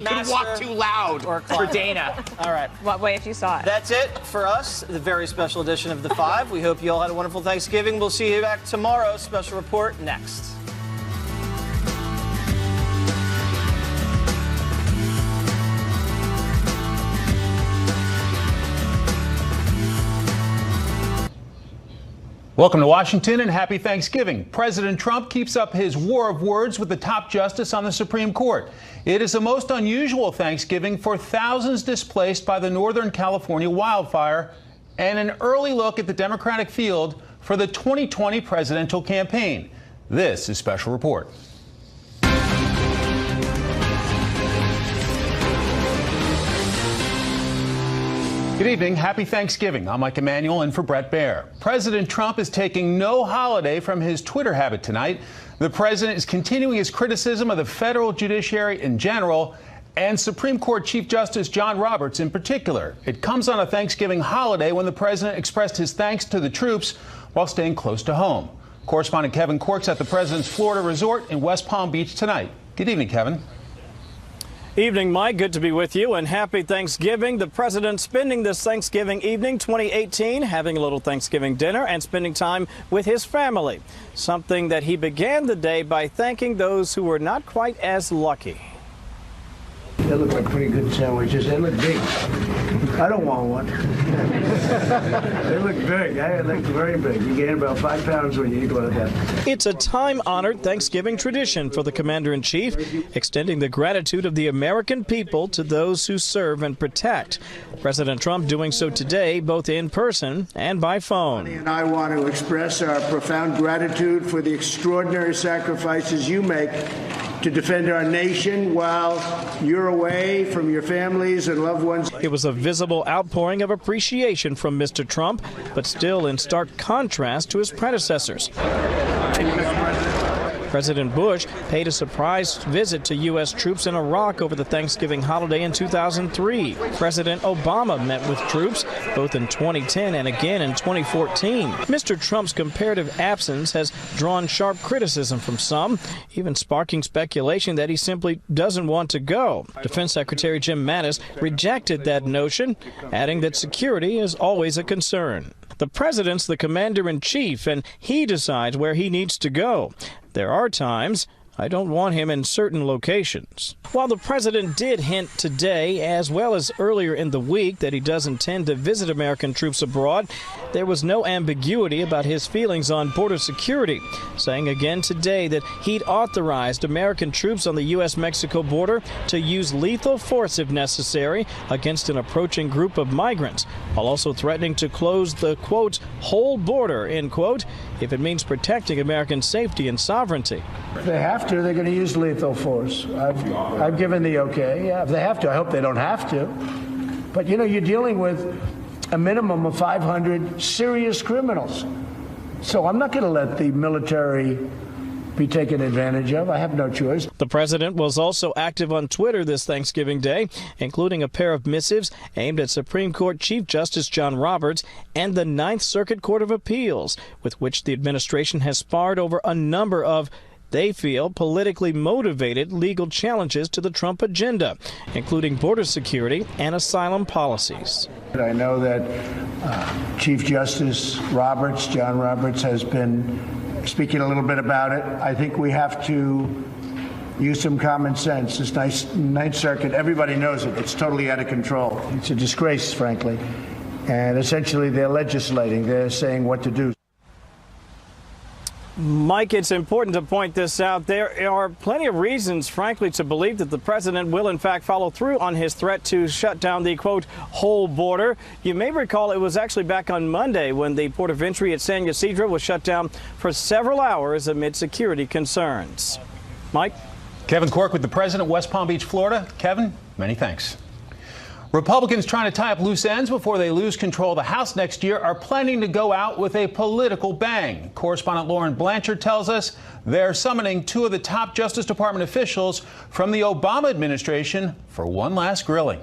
You walk too loud for Dana. All right. What way if you saw it? That's it for us, the very special edition of The Five. We hope you all had a wonderful Thanksgiving. We'll see you back tomorrow. Special report next. Welcome to Washington and happy Thanksgiving. President Trump keeps up his war of words with the top justice on the Supreme Court. It is the most unusual Thanksgiving for thousands displaced by the Northern California wildfire and an early look at the Democratic field for the 2020 presidential campaign. This is Special Report. Good evening. Happy Thanksgiving. I'm Mike Emanuel in for Bret Baier. President Trump is taking no holiday from his Twitter habit tonight. The president is continuing his criticism of the federal judiciary in general and Supreme Court Chief Justice John Roberts in particular. It comes on a Thanksgiving holiday when the president expressed his thanks to the troops while staying close to home. Correspondent Kevin Cork's at the president's Florida resort in West Palm Beach tonight. Good evening, Kevin. Evening, Mike. Good to be with you and happy Thanksgiving. The president spending this Thanksgiving evening 2018 having a little Thanksgiving dinner and spending time with his family, something that he began the day by thanking those who were not quite as lucky. They look like pretty good sandwiches. They look big. I don't want one. They look big. They look very big. You gain about 5 pounds when you eat one of them. It's a time-honored Thanksgiving tradition for the commander-in-chief, extending the gratitude of the American people to those who serve and protect. President Trump doing so today, both in person and by phone. And I want to express our profound gratitude for the extraordinary sacrifices you make to defend our nation while you're away from your families and loved ones. It was a visible outpouring of appreciation from Mr. Trump, but still in stark contrast to his predecessors. President Bush paid a surprise visit to U.S. troops in Iraq over the Thanksgiving holiday in 2003. President Obama met with troops both in 2010 and again in 2014. Mr. Trump's comparative absence has drawn sharp criticism from some, even sparking speculation that he simply doesn't want to go. Defense Secretary Jim Mattis rejected that notion, adding that security is always a concern. The president's the commander-in-chief, and he decides where he needs to go. There are times I don't want him in certain locations. While the president did hint today, as well as earlier in the week, that he does intend to visit American troops abroad, there was no ambiguity about his feelings on border security, saying again today that he'd authorized American troops on the U.S.-Mexico border to use lethal force if necessary against an approaching group of migrants, while also threatening to close the, quote, whole border, end quote, if it means protecting American safety and sovereignty. If they have to, they're going to use lethal force. I've given the okay. Yeah, if they have to, I hope they don't have to. But, you know, you're dealing with a minimum of 500 serious criminals. So I'm not going to let the military be taken advantage of. I have no choice. The president was also active on Twitter this Thanksgiving Day, including a pair of missives aimed at Supreme Court Chief Justice John Roberts and the Ninth Circuit Court of Appeals, with which the administration has sparred over a number of, they feel, politically motivated legal challenges to the Trump agenda, including border security and asylum policies. I know that Chief Justice Roberts, John Roberts, has been speaking a little bit about it. I think we have to use some common sense. This Ninth Circuit, everybody knows it. It's totally out of control. It's a disgrace, frankly. And essentially, they're legislating. They're saying what to do. Mike, it's important to point this out. There are plenty of reasons, frankly, to believe that the president will, in fact, follow through on his threat to shut down the, quote, whole border. You may recall it was actually back on Monday when the port of entry at San Ysidro was shut down for several hours amid security concerns. Mike? Kevin Cork with the president, West Palm Beach, Florida. Kevin, many thanks. Republicans trying to tie up loose ends before they lose control of the House next year are planning to go out with a political bang. Correspondent Lauren Blanchard tells us they're summoning 2 of the top Justice Department officials from the Obama administration for one last grilling.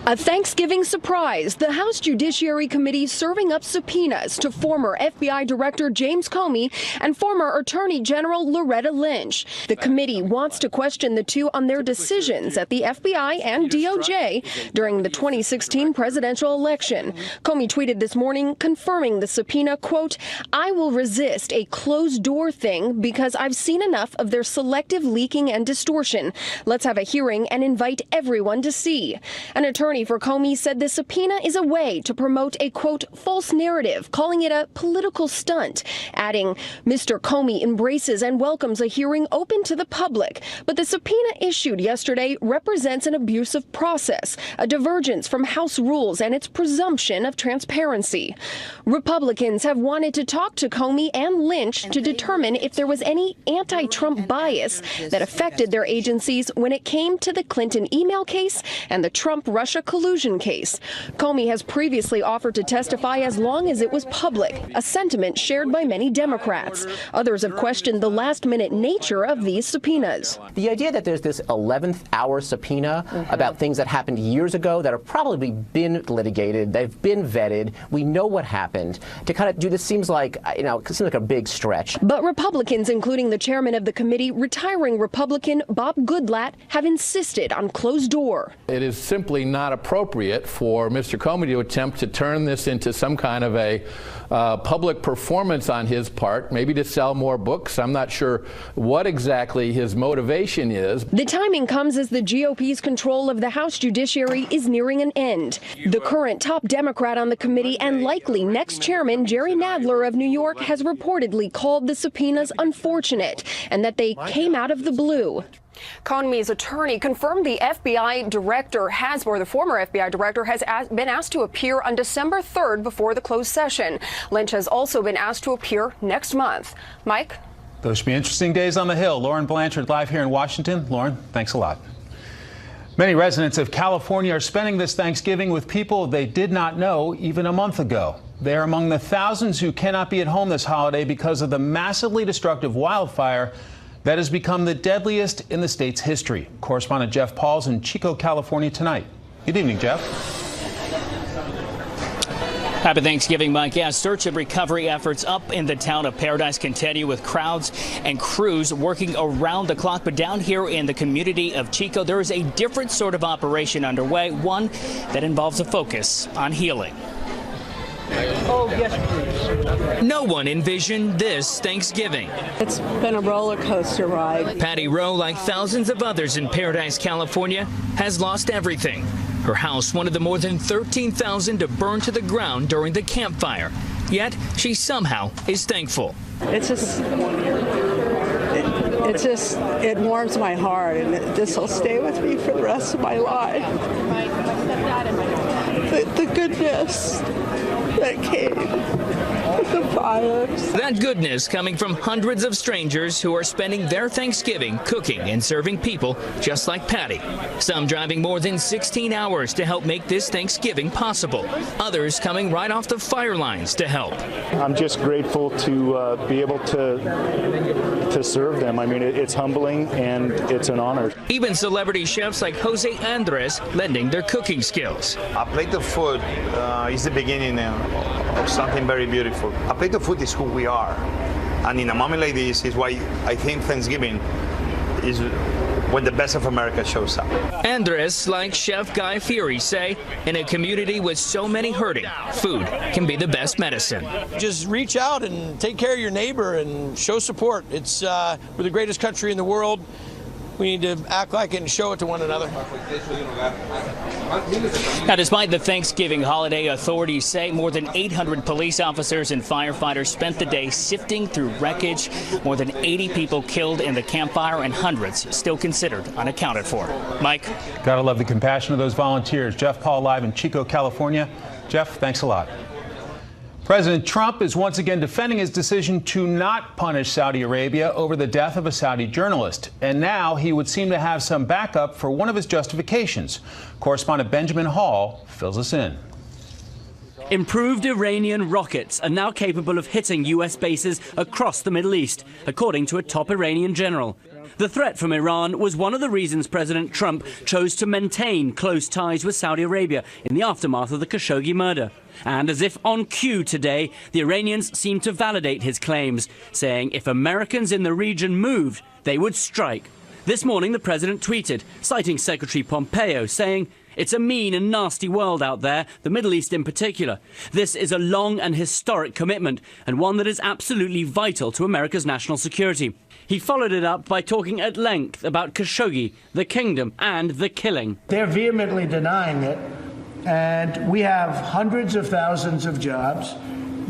A Thanksgiving surprise, the House Judiciary Committee serving up subpoenas to former FBI Director James Comey and former Attorney General Loretta Lynch. The committee wants to question the two on their decisions at the FBI and DOJ during the 2016 presidential election. Comey tweeted this morning confirming the subpoena, quote, "I will resist a closed-door thing because I've seen enough of their selective leaking and distortion. Let's have a hearing and invite everyone to see." An attorney for Comey said the subpoena is a way to promote a, quote, "false narrative," calling it a political stunt, adding, "Mr. Comey embraces and welcomes a hearing open to the public, but the subpoena issued yesterday represents an abusive process, a divergence from House rules and its presumption of transparency." Republicans have wanted to talk to Comey and Lynch to determine if there was any anti-Trump bias that affected their agencies when it came to the Clinton email case and the Trump-Russia collusion case. Comey has previously offered to testify as long as it was public, a sentiment shared by many Democrats. Others have questioned the last-minute nature of these subpoenas. The idea that there's this 11th hour subpoena about things that happened years ago that have probably been litigated, they've been vetted, we know what happened, to kind of do this seems like, it seems like a big stretch. But Republicans, including the chairman of the committee, retiring Republican Bob Goodlatte, have insisted on closed door. It is simply not appropriate for Mr. Comey to attempt to turn this into some kind of a public performance on his part, maybe to sell more books. I'm not sure what exactly his motivation is. The timing comes as the GOP's control of the House Judiciary is nearing an end. The current top Democrat on the committee and likely next chairman, Jerry Nadler of New York, has reportedly called the subpoenas unfortunate and that they came out of the blue. Comey's attorney confirmed the FBI director the former FBI director has been asked to appear on December 3rd before the closed session. Lynch has also been asked to appear next month. Mike? Those should be interesting days on the Hill. Lauren Blanchard live here in Washington. Lauren, thanks a lot. Many residents of California are spending this Thanksgiving with people they did not know even a month ago. They are among the thousands who cannot be at home this holiday because of the massively destructive wildfire that has become the deadliest in the state's history. Correspondent Jeff Paul's in Chico, California tonight. Good evening, Jeff. Happy Thanksgiving, Mike. Yeah, search and recovery efforts up in the town of Paradise continue with crowds and crews working around the clock. But down here in the community of Chico, there is a different sort of operation underway, one that involves a focus on healing. Oh, yes, please. No one envisioned this Thanksgiving. It's been a roller coaster ride. Patty Rowe, like thousands of others in Paradise, California, has lost everything. Her house, one of the more than 13,000 to burn to the ground during the campfire. Yet, she somehow is thankful. It warms my heart, and this will stay with me for the rest of my life. The goodness that came with the fires. That goodness coming from hundreds of strangers who are spending their Thanksgiving cooking and serving people just like Patty. Some driving more than 16 hours to help make this Thanksgiving possible. Others coming right off the fire lines to help. I'm just grateful to be able to serve them. I mean, it's humbling and it's an honor. Even celebrity chefs like Jose Andres lending their cooking skills. A plate of food is the beginning of something very beautiful. A plate of food is who we are. And in a moment like this is why I think Thanksgiving is when the best of America shows up. Andres, like Chef Guy Fieri, say, in a community with so many hurting, food can be the best medicine. Just reach out and take care of your neighbor and show support. We're the greatest country in the world. We need to act like it and show it to one another. Now, despite the Thanksgiving holiday, authorities say more than 800 police officers and firefighters spent the day sifting through wreckage. More than 80 people killed in the campfire and hundreds still considered unaccounted for. Mike? Gotta love the compassion of those volunteers. Jeff Paul live in Chico, California. Jeff, thanks a lot. President Trump is once again defending his decision to not punish Saudi Arabia over the death of a Saudi journalist. And now he would seem to have some backup for one of his justifications. Correspondent Benjamin Hall fills us in. Improved Iranian rockets are now capable of hitting U.S. bases across the Middle East, according to a top Iranian general. The threat from Iran was one of the reasons President Trump chose to maintain close ties with Saudi Arabia in the aftermath of the Khashoggi murder. And as if on cue today, the Iranians seemed to validate his claims, saying if Americans in the region moved, they would strike. This morning, the president tweeted, citing Secretary Pompeo, saying, "It's a mean and nasty world out there, the Middle East in particular. This is a long and historic commitment, and one that is absolutely vital to America's national security." He followed it up by talking at length about Khashoggi, the kingdom, and the killing. They're vehemently denying it, and we have hundreds of thousands of jobs.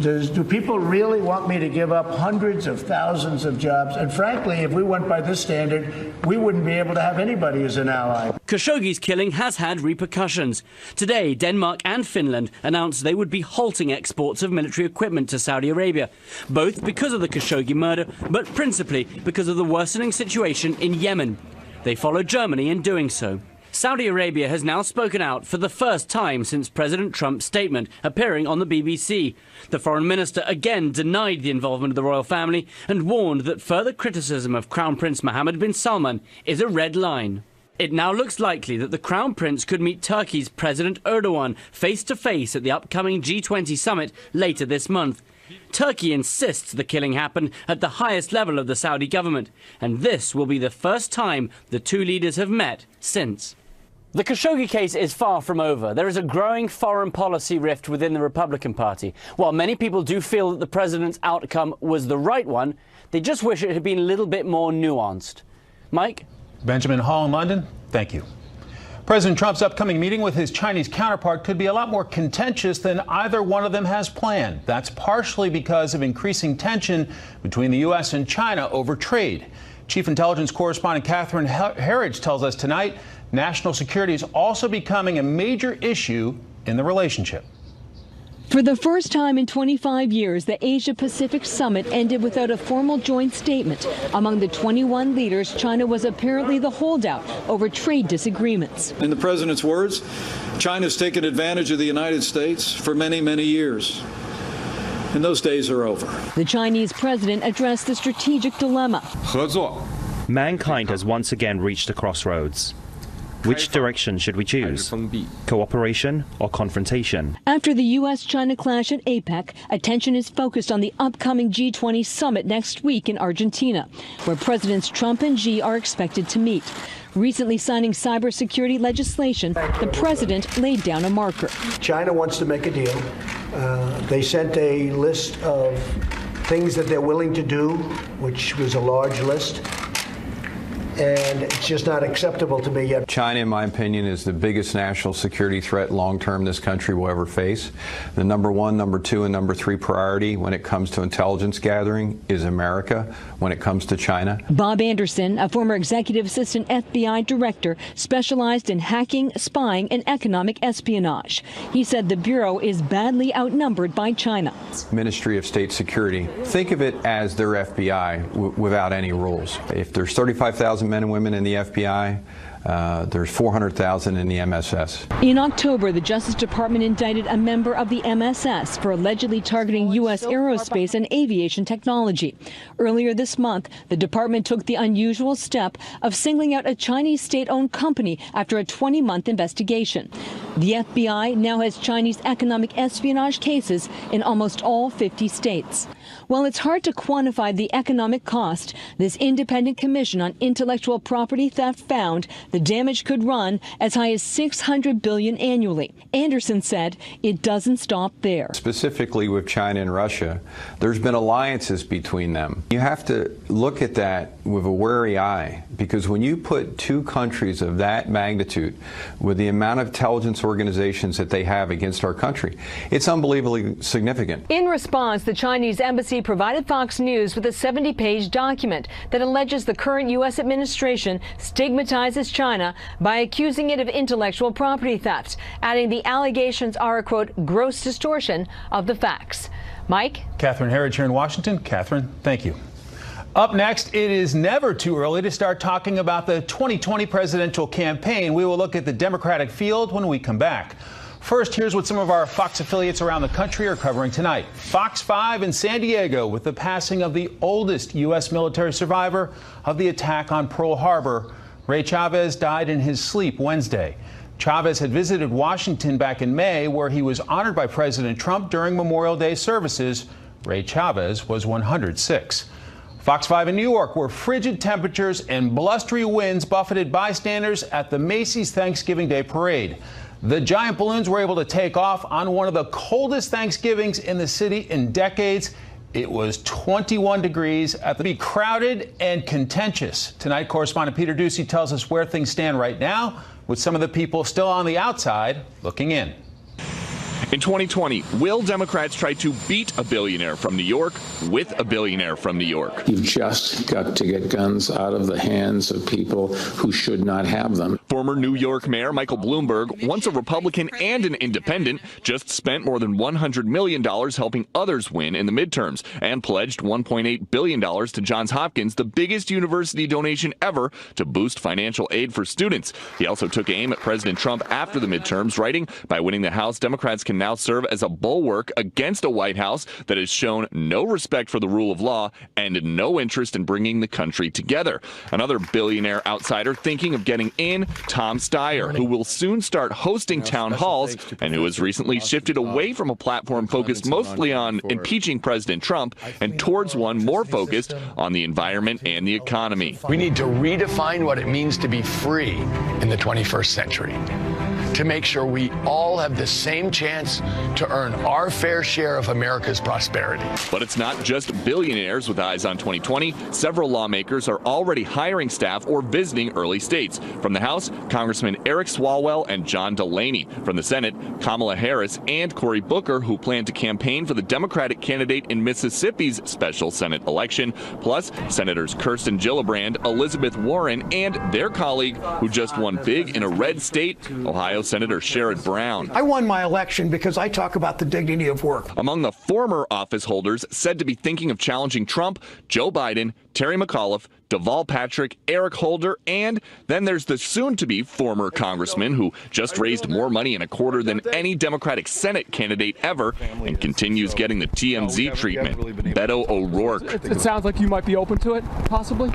Do people really want me to give up hundreds of thousands of jobs? And frankly, if we went by this standard, we wouldn't be able to have anybody as an ally. Khashoggi's killing has had repercussions. Today, Denmark and Finland announced they would be halting exports of military equipment to Saudi Arabia, both because of the Khashoggi murder, but principally because of the worsening situation in Yemen. They followed Germany in doing so. Saudi Arabia has now spoken out for the first time since President Trump's statement appearing on the BBC. The foreign minister again denied the involvement of the royal family and warned that further criticism of Crown Prince Mohammed bin Salman is a red line. It now looks likely that the Crown Prince could meet Turkey's President Erdogan face-to-face at the upcoming G20 summit later this month. Turkey insists the killing happened at the highest level of the Saudi government, and this will be the first time the two leaders have met since. The Khashoggi case is far from over. There is a growing foreign policy rift within the Republican Party. While many people do feel that the president's outcome was the right one, they just wish it had been a little bit more nuanced. Mike? Benjamin Hall in London, thank you. President Trump's upcoming meeting with his Chinese counterpart could be a lot more contentious than either one of them has planned. That's partially because of increasing tension between the U.S. and China over trade. Chief Intelligence Correspondent Catherine Herridge tells us tonight national security is also becoming a major issue in the relationship. For the first time in 25 years, the Asia-Pacific summit ended without a formal joint statement. Among the 21 leaders, China was apparently the holdout over trade disagreements. In the president's words, China's taken advantage of the United States for many, many years. And those days are over. The Chinese president addressed the strategic dilemma. Mankind has once again reached a crossroads. Which direction should we choose? Cooperation or confrontation? After the U.S.-China clash at APEC, attention is focused on the upcoming G20 summit next week in Argentina, where Presidents Trump and Xi are expected to meet. Recently signing cybersecurity legislation, the president laid down a marker. China wants to make a deal. They sent a list of things that they're willing to do, which was a large list. And it's just not acceptable to me yet. China, in my opinion, is the biggest national security threat long-term this country will ever face. The number one, number two, and number three priority when it comes to intelligence gathering is America when it comes to China. Bob Anderson, a former executive assistant FBI director, specialized in hacking, spying, and economic espionage. He said the Bureau is badly outnumbered by China. Ministry of State Security, think of it as their FBI without any rules. If there's 35,000 men and women in the FBI, there's 400,000 in the MSS. In October, the Justice Department indicted a member of the MSS for allegedly targeting U.S. aerospace and aviation technology. Earlier this month, the department took the unusual step of singling out a Chinese state-owned company after a 20-month investigation. The FBI now has Chinese economic espionage cases in almost all 50 states. While it's hard to quantify the economic cost, this independent commission on intellectual property theft found the damage could run as high as $600 billion annually. Anderson said it doesn't stop there. Specifically with China and Russia, there's been alliances between them. You have to look at that with a wary eye, because when you put two countries of that magnitude with the amount of intelligence organizations that they have against our country, it's unbelievably significant. In response, the Chinese embassy provided Fox News with a 70-page document that alleges the current U.S. administration stigmatizes China by accusing it of intellectual property theft, adding the allegations are a, quote, gross distortion of the facts. Mike? Catherine Herridge here in Washington. Catherine, thank you. Up next, it is never too early to start talking about the 2020 presidential campaign. We will look at the Democratic field when we come back. First, here's what some of our Fox affiliates around the country are covering tonight. Fox 5 in San Diego with the passing of the oldest U.S. military survivor of the attack on Pearl Harbor. Ray Chavez died in his sleep Wednesday. Chavez had visited Washington back in May, where he was honored by President Trump during Memorial Day services. Ray Chavez was 106. Fox 5 in New York, where frigid temperatures and blustery winds buffeted bystanders at the Macy's Thanksgiving Day Parade. The giant balloons were able to take off on one of the coldest Thanksgivings in the city in decades. It was 21 degrees at the crowded and contentious. Tonight, correspondent Peter Ducey tells us where things stand right now, with some of the people still on the outside looking in. In 2020, will Democrats try to beat a billionaire from New York with a billionaire from New York? You've just got to get guns out of the hands of people who should not have them. Former New York Mayor Michael Bloomberg, once a Republican and an independent, just spent more than $100 million helping others win in the midterms and pledged $1.8 billion to Johns Hopkins, the biggest university donation ever to boost financial aid for students. He also took aim at President Trump after the midterms, writing, "By winning the House, Democrats can now serve as a bulwark against a White House that has shown no respect for the rule of law and no interest in bringing the country together." Another billionaire outsider thinking of getting in, Tom Steyer, who will soon start hosting town halls and who has recently shifted away from a platform focused mostly on impeaching President Trump and towards one more focused on the environment and the economy. We need to redefine what it means to be free in the 21st century, to make sure we all have the same chance to earn our fair share of America's prosperity. But it's not just billionaires with eyes on 2020. Several lawmakers are already hiring staff or visiting early states. From the House, Congressman Eric Swalwell and John Delaney. From the Senate, Kamala Harris and Cory Booker, who plan to campaign for the Democratic candidate in Mississippi's special Senate election. Plus, Senators Kirsten Gillibrand, Elizabeth Warren, and their colleague, who just won big in a red state, Ohio Senator Sherrod Brown. I won my election because I talk about the dignity of work. Among the former office holders said to be thinking of challenging Trump, Joe Biden, Terry McAuliffe, Deval Patrick, Eric Holder, and then there's the soon-to-be former congressman who just raised more money in a quarter than any Democratic Senate candidate ever and continues getting the TMZ treatment, Beto O'Rourke. It sounds like you might be open to it, possibly?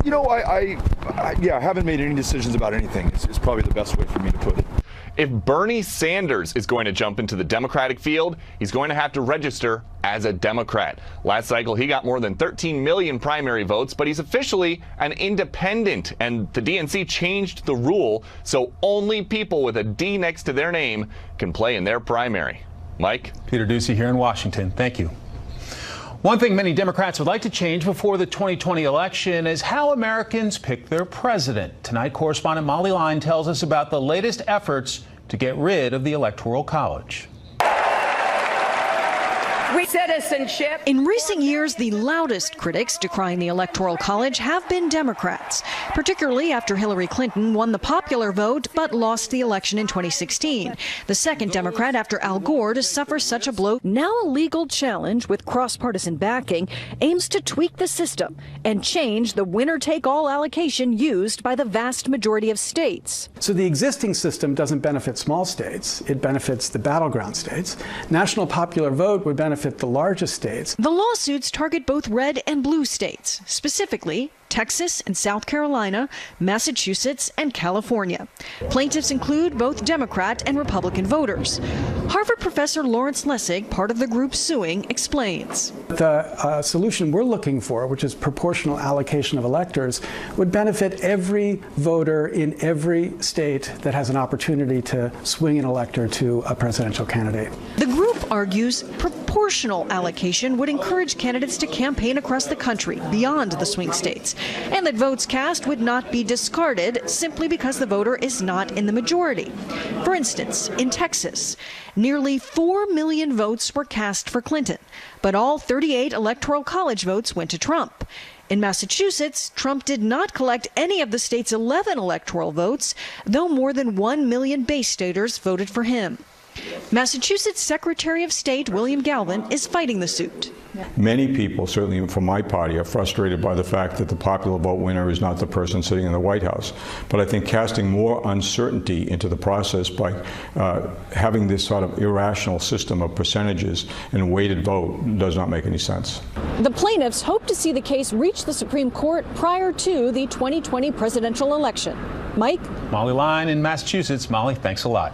You know, I haven't made any decisions about anything. It's probably the best way for me to put it. If Bernie Sanders is going to jump into the Democratic field, he's going to have to register as a Democrat. Last cycle, he got more than 13 million primary votes, but he's officially an independent, and the DNC changed the rule so only people with a D next to their name can play in their primary. Mike? Peter Ducey here in Washington. Thank you. One thing many Democrats would like to change before the 2020 election is how Americans pick their president. Tonight, correspondent Molly Line tells us about the latest efforts to get rid of the Electoral College. Citizenship. In recent years, the loudest critics decrying the Electoral College have been Democrats, particularly after Hillary Clinton won the popular vote but lost the election in 2016. The second Democrat after Al Gore to suffer such a blow. Now a legal challenge with cross-partisan backing aims to tweak the system and change the winner-take-all allocation used by the vast majority of states. So the existing system doesn't benefit small states. It benefits the battleground states. National popular vote would benefit the largest states. The lawsuits target both red and blue states, specifically Texas and South Carolina, Massachusetts, and California. Plaintiffs include both Democrat and Republican voters. Harvard professor Lawrence Lessig, part of the group suing, explains. The solution we're looking for, which is proportional allocation of electors, would benefit every voter in every state that has an opportunity to swing an elector to a presidential candidate. The group argues proportional allocation would encourage candidates to campaign across the country beyond the swing states, and that votes cast would not be discarded simply because the voter is not in the majority. For instance, in Texas, nearly 4 million votes were cast for Clinton, but all 38 Electoral College votes went to Trump. In Massachusetts, Trump did not collect any of the state's 11 electoral votes, though more than 1 million base staters voted for him. Massachusetts Secretary of State William Galvin is fighting the suit. Many people, certainly from my party, are frustrated by the fact that the popular vote winner is not the person sitting in the White House. But I think casting more uncertainty into the process by having this sort of irrational system of percentages and weighted vote does not make any sense. The plaintiffs hope to see the case reach the Supreme Court prior to the 2020 presidential election. Mike? Molly Line in Massachusetts. Molly, thanks a lot.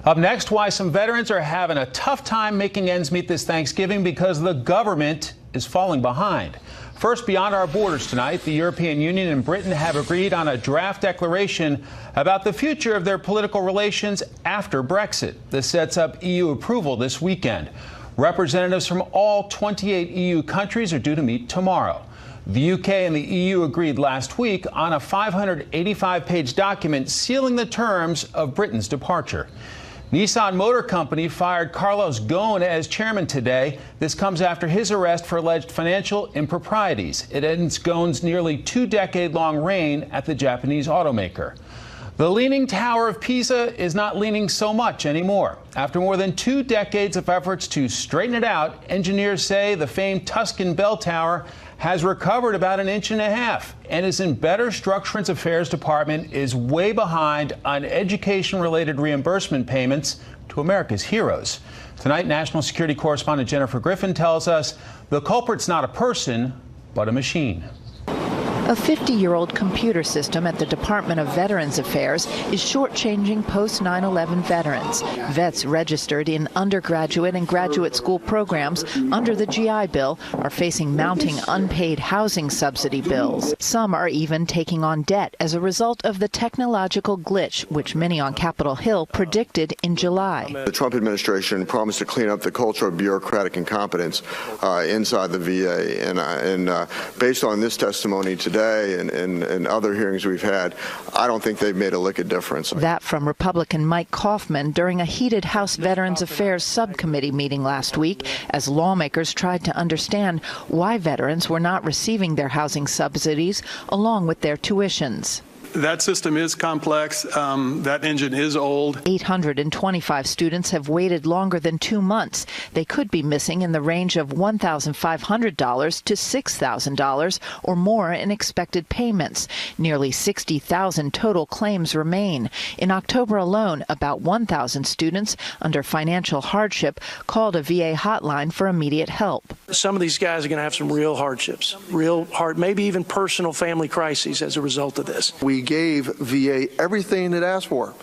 Up next, why some veterans are having a tough time making ends meet this Thanksgiving because the government is falling behind. First, beyond our borders tonight, the European Union and Britain have agreed on a draft declaration about the future of their political relations after Brexit. This sets up EU approval this weekend. Representatives from all 28 EU countries are due to meet tomorrow. The UK and the EU agreed last week on a 585-page document sealing the terms of Britain's departure. Nissan Motor Company fired Carlos Ghosn as chairman today. This comes after his arrest for alleged financial improprieties. It ends Ghosn's nearly 2-decade-long reign at the Japanese automaker. The Leaning Tower of Pisa is not leaning so much anymore. After more than 2 decades of efforts to straighten it out, engineers say the famed Tuscan bell tower has recovered about 1.5 inches and is in better structure. Affairs Department is way behind on education-related reimbursement payments to America's heroes. Tonight, national security correspondent Jennifer Griffin tells us the culprit's not a person, but a machine. A 50-year-old computer system at the Department of Veterans Affairs is shortchanging post-9/11 veterans. Vets registered in undergraduate and graduate school programs under the GI Bill are facing mounting unpaid housing subsidy bills. Some are even taking on debt as a result of the technological glitch, which many on Capitol Hill predicted in July. The Trump administration promised to clean up the culture of bureaucratic incompetence inside the VA, and based on this testimony today, and other hearings we've had, I don't think they've made a lick of difference. That from Republican Mike Kaufman during a heated House Veterans Affairs subcommittee meeting last week as lawmakers tried to understand why veterans were not receiving their housing subsidies along with their tuitions. That system is complex. That engine is old. 825 students have waited longer than 2 months. They could be missing in the range of $1,500 to $6,000 or more in expected payments. Nearly 60,000 total claims remain. In October alone, about 1,000 students under financial hardship called a VA hotline for immediate help. Some of these guys are going to have some real hardships, maybe even personal family crises as a result of this. We gave VA everything it asked for.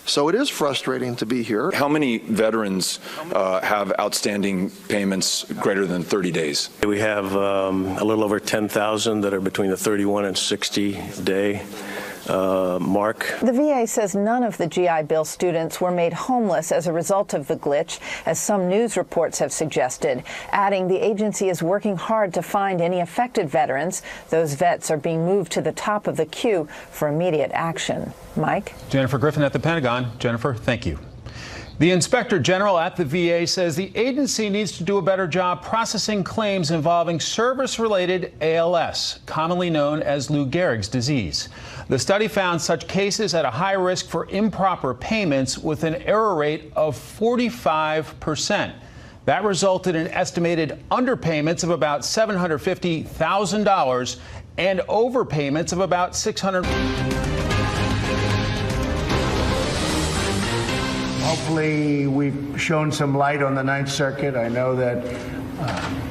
So it is frustrating to be here. How many veterans have outstanding payments greater than 30 days? We have a little over 10,000 that are between the 31 and 60 day mark. The VA says none of the GI Bill students were made homeless as a result of the glitch, as some news reports have suggested, adding the agency is working hard to find any affected veterans. Those vets are being moved to the top of the queue for immediate action. Mike? Jennifer Griffin at the Pentagon. Jennifer, thank you. The Inspector General at the VA says the agency needs to do a better job processing claims involving service-related ALS, commonly known as Lou Gehrig's disease. The study found such cases at a high risk for improper payments with an error rate of 45%. That resulted in estimated underpayments of about $750,000 and overpayments of about $600,000. Hopefully we've shown some light on the Ninth Circuit. I know that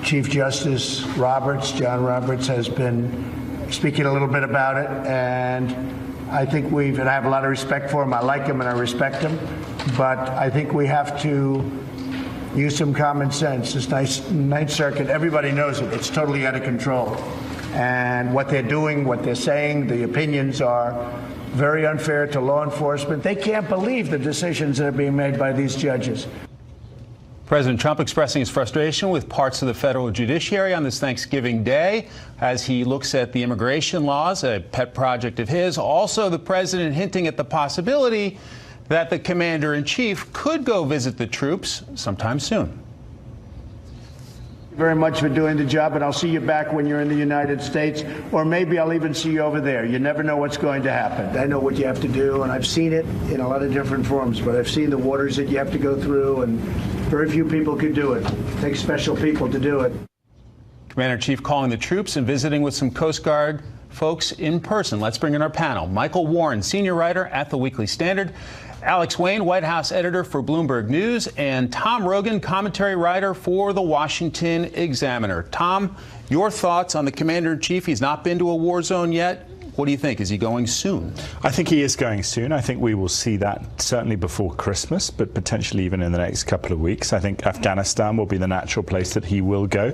Chief Justice John Roberts, has been speaking a little bit about it, and I think and I have a lot of respect for him. I like him and I respect him, but I think we have to use some common sense. This Ninth Circuit, everybody knows it. It's totally out of control. And what they're doing, what they're saying, the opinions are very unfair to law enforcement. They can't believe the decisions that are being made by these judges. President Trump expressing his frustration with parts of the federal judiciary on this Thanksgiving Day as he looks at the immigration laws, a pet project of his. Also, the president hinting at the possibility that the commander-in-chief could go visit the troops sometime soon. Very much for doing the job, and I'll see you back when you're in the United States, or maybe I'll even see you over there. You never know what's going to happen. I know what you have to do, and I've seen it in a lot of different forms, but I've seen the waters that you have to go through, and very few people could do it. It takes special people to do it. Commander-in-Chief calling the troops and visiting with some Coast Guard folks in person. Let's bring in our panel. Michael Warren, senior writer at the Weekly Standard, Alex Wayne, White House editor for Bloomberg News, and Tom Rogan, commentary writer for the Washington Examiner. Tom, your thoughts on the Commander-in-Chief? He's not been to a war zone yet. What do you think? Is he going soon? I think he is going soon. I think we will see that certainly before Christmas, but potentially even in the next couple of weeks. I think Afghanistan will be the natural place that he will go.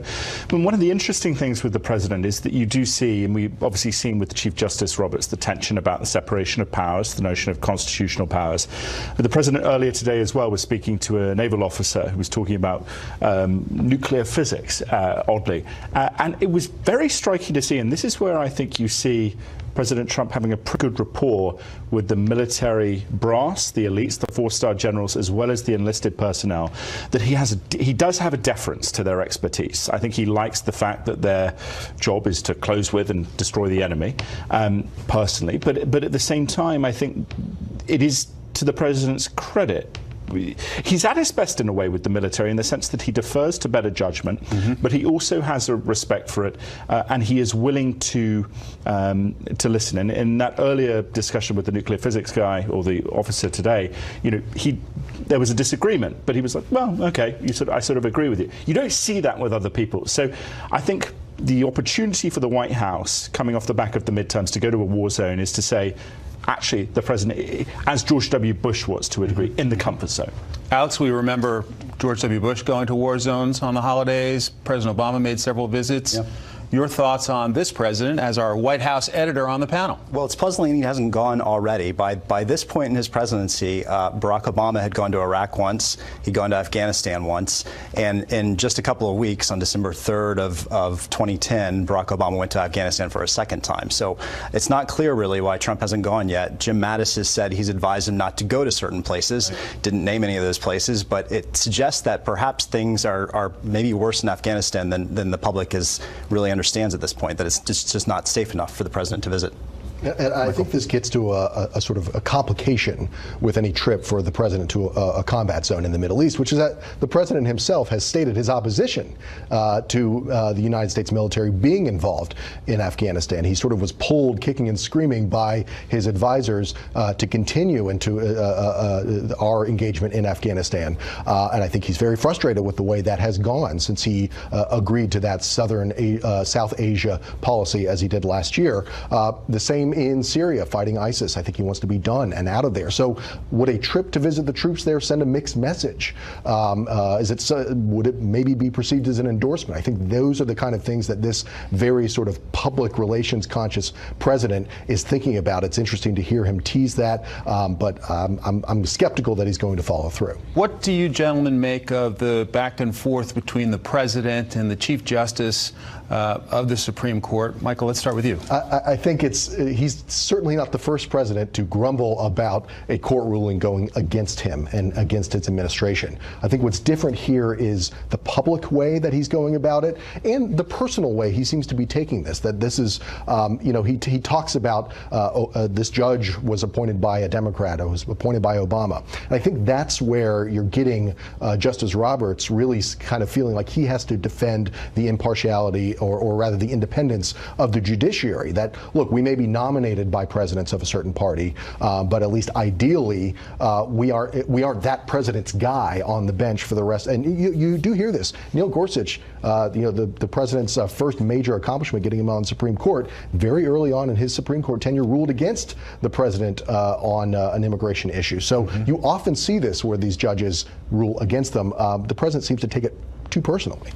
And one of the interesting things with the president is that you do see, and we've obviously seen with the Chief Justice Roberts, the tension about the separation of powers, the notion of constitutional powers. But the president earlier today as well was speaking to a naval officer who was talking about nuclear physics, oddly. And it was very striking to see, and this is where I think you see President Trump having a pretty good rapport with the military brass, the elites, the four-star generals, as well as the enlisted personnel, that he does have a deference to their expertise. I think he likes the fact that their job is to close with and destroy the enemy, personally. But at the same time, I think it is to the president's credit. He's at his best in a way with the military in the sense that he defers to better judgment, but he also has a respect for it, and he is willing to listen. And in that earlier discussion with the nuclear physics guy or the officer today, you know, there was a disagreement, but he was like, well, okay, I sort of agree with you. You don't see that with other people. So I think the opportunity for the White House coming off the back of the midterms to go to a war zone is to say, actually, the president, as George W. Bush was to a degree, in the comfort zone. Alex, we remember George W. Bush going to war zones on the holidays. President Obama made several visits. Yep. Your thoughts on this president as our White House editor on the panel? Well, it's puzzling he hasn't gone already. By this point in his presidency, Barack Obama had gone to Iraq once, he'd gone to Afghanistan once, and in just a couple of weeks, on December 3rd of 2010, Barack Obama went to Afghanistan for a second time. So it's not clear really why Trump hasn't gone yet. Jim Mattis has said he's advised him not to go to certain places, didn't name any of those places, but it suggests that perhaps things are maybe worse in Afghanistan than the public is really understands at this point, that it's just not safe enough for the president to visit. And I think this gets to a sort of a complication with any trip for the president to a combat zone in the Middle East, which is that the president himself has stated his opposition to the United States military being involved in Afghanistan. He sort of was pulled kicking and screaming by his advisors to continue into our engagement in Afghanistan. And I think he's very frustrated with the way that has gone since he agreed to that South Asia policy as he did last year. The same in Syria fighting ISIS. I think he wants to be done and out of there. So would a trip to visit the troops there send a mixed message? Would it maybe be perceived as an endorsement? I think those are the kind of things that this very sort of public relations conscious president is thinking about. It's interesting to hear him tease that, but I'm skeptical that he's going to follow through. What do you gentlemen make of the back and forth between the president and the Chief Justice of the Supreme Court? Michael, let's start with you. I think he's certainly not the first president to grumble about a court ruling going against him and against its administration. I think what's different here is the public way that he's going about it and the personal way he seems to be taking this. That this is, he talks about this judge was appointed by a Democrat, was appointed by Obama. And I think that's where you're getting Justice Roberts really kind of feeling like he has to defend the impartiality or rather the independence of the judiciary. That, look, we may be nominated by presidents of a certain party, but at least ideally we aren't that president's guy on the bench for the rest. And you do hear this. Neil Gorsuch, the president's first major accomplishment, getting him on the Supreme Court, very early on in his Supreme Court tenure, ruled against the president on an immigration issue. So you often see this where these judges rule against them. The president seems to take it too personally.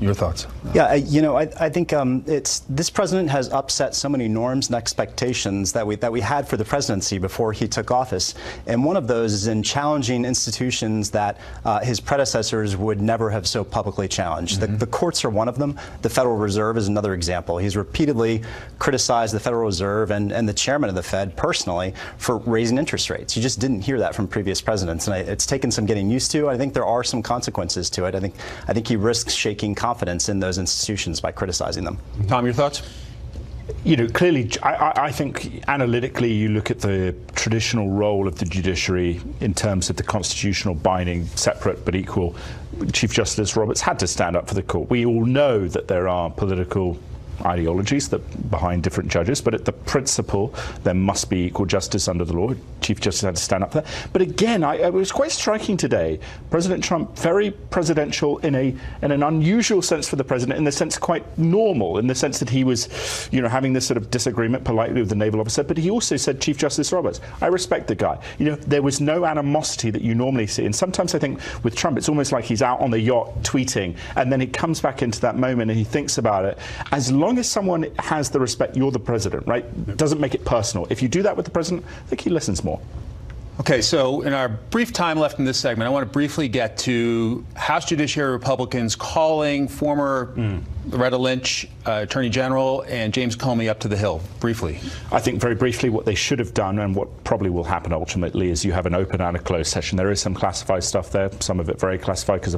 Your thoughts? Yeah, I think this president has upset so many norms and expectations that we had for the presidency before he took office, and one of those is in challenging institutions that his predecessors would never have so publicly challenged. The courts are one of them. The Federal Reserve is another example. He's repeatedly criticized the Federal Reserve and the chairman of the Fed personally for raising interest rates. You just didn't hear that from previous presidents, and it's taken some getting used to. I think there are some consequences to it. I think he risks shaking confidence in those institutions by criticizing them. Tom, your thoughts? Clearly, I think analytically you look at the traditional role of the judiciary in terms of the constitutional binding, separate but equal. Chief Justice Roberts had to stand up for the court. We all know that there are political ideologies that behind different judges, but at the principle there must be equal justice under the law. Chief Justice had to stand up for that. But again, it was quite striking today. President Trump, very presidential in an unusual sense for the president, in the sense quite normal, in the sense that he was, having this sort of disagreement politely with the naval officer. But he also said, Chief Justice Roberts, I respect the guy. There was no animosity that you normally see. And sometimes I think with Trump, it's almost like he's out on the yacht tweeting, and then he comes back into that moment and he thinks about it. As long as someone has the respect, you're the president, right? It doesn't make it personal. If you do that with the president, I think he listens more. Okay, so in our brief time left in this segment, I want to briefly get to House Judiciary Republicans calling former Loretta Lynch, Attorney General, and James Comey up to the Hill. Briefly. I think very briefly what they should have done, and what probably will happen ultimately, is you have an open and a closed session. There is some classified stuff there, some of it very classified because of